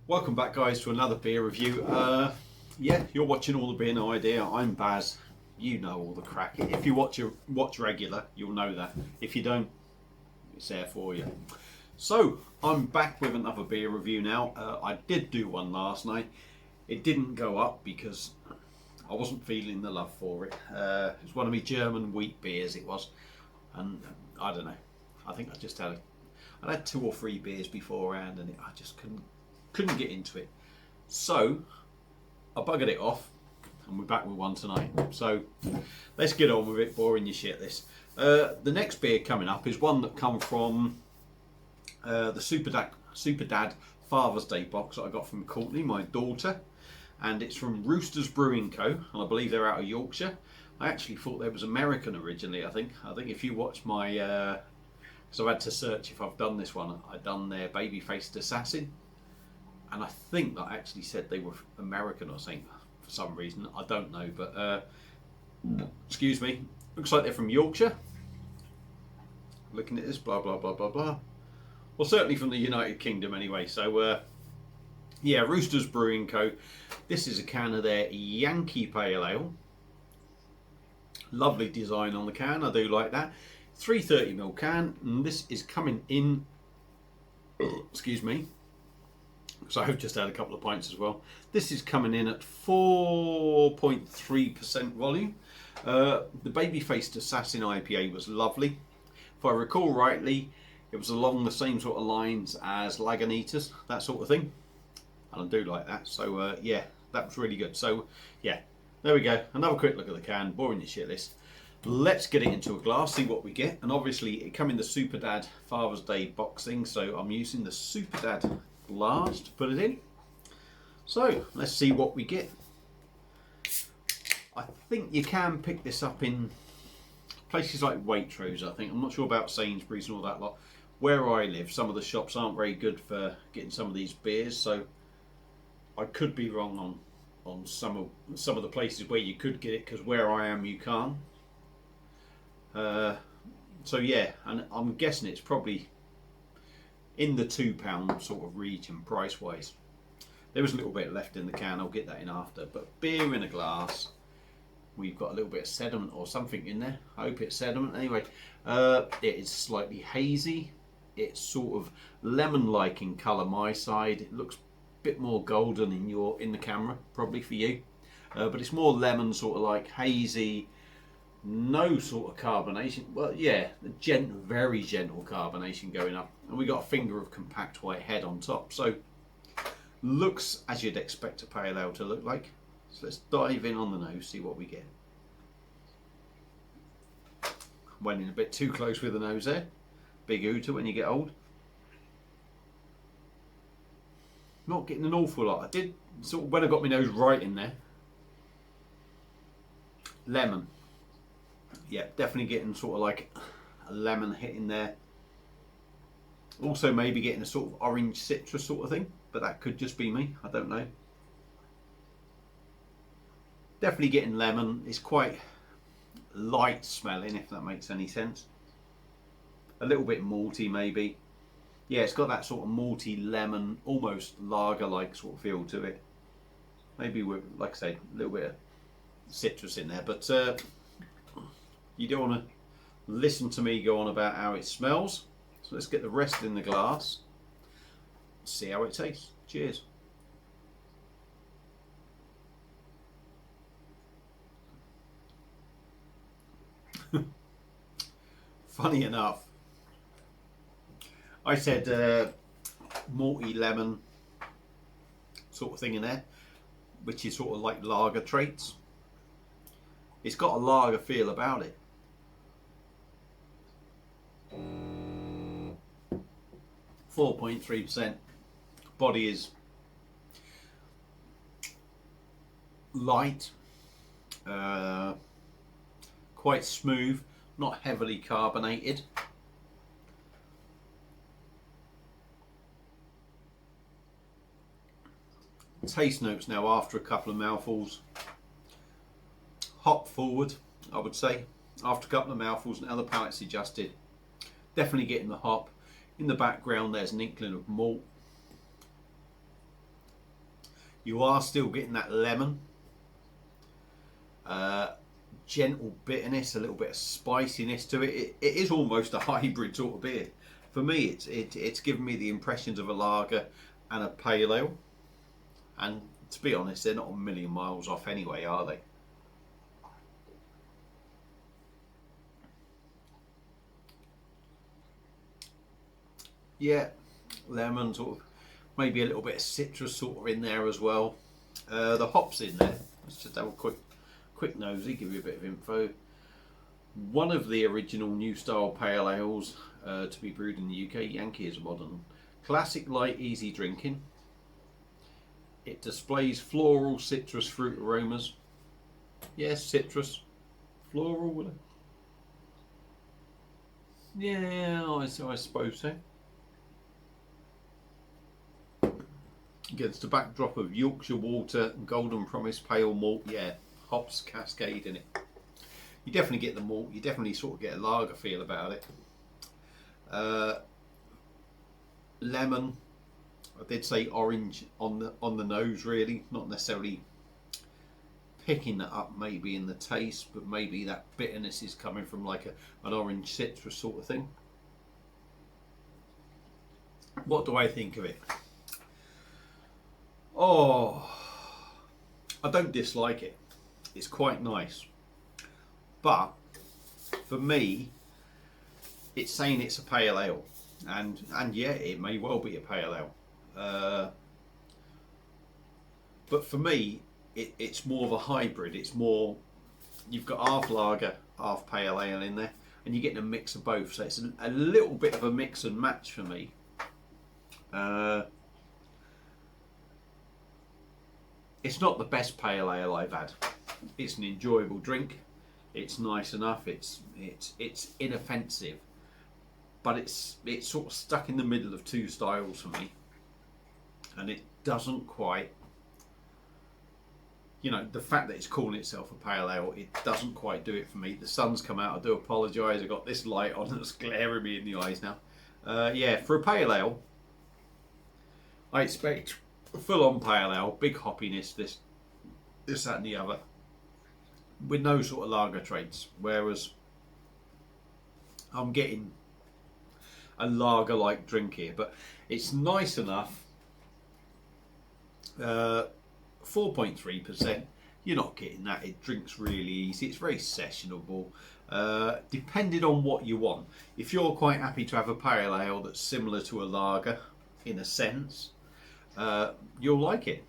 Welcome back, guys, to another beer review. Yeah, you're watching All the Beer No Idea. I'm Baz. You know all the crack. If you watch regular, you'll know that. If you don't, it's there for you. So I'm back with another beer review now. I did do one last night. It didn't go up because I wasn't feeling the love for it. It was one of my German wheat beers. It was, and I don't know. I think I had 2 or 3 beers beforehand, and I just couldn't get into it. So I buggered it off, and we're back with one tonight. So let's get on with it. Boring your shit, this. The next beer coming up is one that come from the Super Dad Father's Day box that I got from Courtney, my daughter, and it's from Roosters Brewing Co. And I believe they're out of Yorkshire. I actually thought they was American originally. I think if you watch my, because I've had to search if I've done this one. I've done their baby-faced assassin. And I think that actually said they were American or something for some reason. I don't know, but excuse me. Looks like they're from Yorkshire. Looking at this, blah blah blah blah blah. Well, certainly from the United Kingdom anyway. So yeah, Roosters Brewing Co. This is a can of their Yankee Pale Ale. Lovely design on the can. I do like that. 330ml can, and this is coming in. Excuse me. So I've just had a couple of pints as well. This is coming in at 4.3% volume. The baby-faced assassin IPA was lovely. If I recall rightly, it was along the same sort of lines as Lagunitas, that sort of thing. And I do like that. So yeah, that was really good. So yeah, there we go. Another quick look at the can. Boring your shit list. Let's get it into a glass, see what we get. And obviously it come in the Super Dad Father's Day box thing, so I'm using the Super Dad glass to put it in. So let's see what we get. I think you can pick this up in places like Waitrose. I think, I'm not sure about Sainsbury's and all that lot. Where I live, some of the shops aren't very good for getting some of these beers, so I could be wrong on some of the places where you could get it, because where I am you can't. So yeah, and I'm guessing it's probably in the £2 sort of region price wise. There was a little bit left in the can, I'll get that in after. But beer in a glass, we've got a little bit of sediment or something in there. I hope it's sediment. Anyway, it is slightly hazy. It's sort of lemon-like in colour my side. It looks a bit more golden in the camera, probably for you. But it's more lemon, sort of like hazy. No sort of carbonation. Well, yeah, very gentle carbonation going up, and we got a finger of compact white head on top. So looks as you'd expect a pale ale to look like. So let's dive in on the nose, see what we get. Went in a bit too close with the nose there. Big ooter when you get old. Not getting an awful lot. I did sort of when I got my nose right in there. Lemon. Yeah, definitely getting sort of like a lemon hit in there. Also maybe getting a sort of orange citrus sort of thing, but that could just be me, I don't know. Definitely getting lemon. It's quite light smelling, if that makes any sense. A little bit malty maybe. Yeah, it's got that sort of malty lemon, almost lager-like sort of feel to it. Maybe with, like I say, a little bit of citrus in there, but you don't want to listen to me go on about how it smells. So let's get the rest in the glass. See how it tastes. Cheers. Funny enough, I said malty lemon sort of thing in there, which is sort of like lager traits. It's got a lager feel about it. 4.3%. Body is light, quite smooth, not heavily carbonated. Taste notes now after a couple of mouthfuls. Hop forward, I would say. After a couple of mouthfuls, now the palate's adjusted. Definitely getting the hop. In the background there's an inkling of malt. You are still getting that lemon, gentle bitterness, a little bit of spiciness to it. It is almost a hybrid sort of beer. For me, it's given me the impressions of a lager and a pale ale. And to be honest, they're not a million miles off anyway, are they? Yeah, lemon sort of, maybe a little bit of citrus sort of in there as well. The hops in there. Let's just have a quick nosy, give you a bit of info. One of the original new style pale ales to be brewed in the UK. Yankee is a modern classic, light, easy drinking. It displays floral, citrus, fruit aromas. Yes, citrus, floral. Yeah, I suppose so. Against the backdrop of Yorkshire water, golden promise, pale malt. Yeah, hops cascade in it. You definitely get the malt. You definitely sort of get a lager feel about it. Lemon. I did say orange on the nose, really, not necessarily picking that up maybe in the taste, but maybe that bitterness is coming from like an orange citrus sort of thing. What do I think of it? Oh, I don't dislike it. It's quite nice, but for me, it's saying it's a pale ale, and yeah, it may well be a pale ale. But for me, it's more of a hybrid. It's more, you've got half lager, half pale ale in there, and you're getting a mix of both. So it's a little bit of a mix and match for me. It's not the best pale ale I've had. It's an enjoyable drink. It's nice enough. It's inoffensive, but it's sort of stuck in the middle of two styles for me, and it doesn't quite. You know, the fact that it's calling itself a pale ale, it doesn't quite do it for me. The sun's come out. I do apologise. I've got this light on that's glaring me in the eyes now. Yeah, for a pale ale, I expect full-on pale ale, big hoppiness, this, that, and the other, with no sort of lager traits. Whereas I'm getting a lager-like drink here, but it's nice enough. 4.3%. You're not getting that. It drinks really easy. It's very sessionable. Depending on what you want. If you're quite happy to have a pale ale that's similar to a lager in a sense, you'll like it.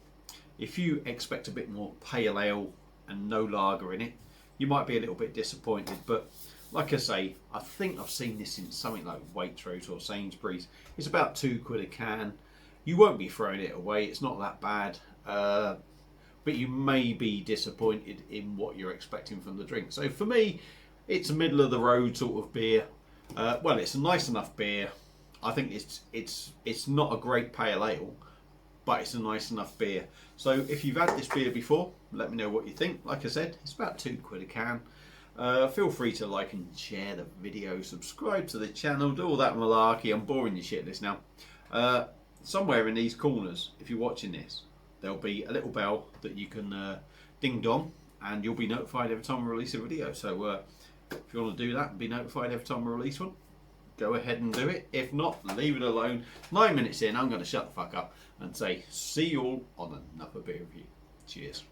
If you expect a bit more pale ale and no lager in it, you might be a little bit disappointed. But like I say, I think I've seen this in something like Waitrose or Sainsbury's. It's about £2 a can. You won't be throwing it away. It's not that bad. But you may be disappointed in what you're expecting from the drink. So for me, it's a middle of the road sort of beer. Well, it's a nice enough beer. I think it's not a great pale ale, but it's a nice enough beer. So if you've had this beer before, let me know what you think. Like I said, it's about £2 a can. Feel free to like and share the video, subscribe to the channel, do all that malarkey. I'm boring you shitless now. Somewhere in these corners, if you're watching this, there'll be a little bell that you can ding dong, and you'll be notified every time I release a video. So if you want to do that and be notified every time I release one, go ahead and do it. If not, leave it alone. 9 minutes in, I'm going to shut the fuck up and say see you all on another beer review. Cheers.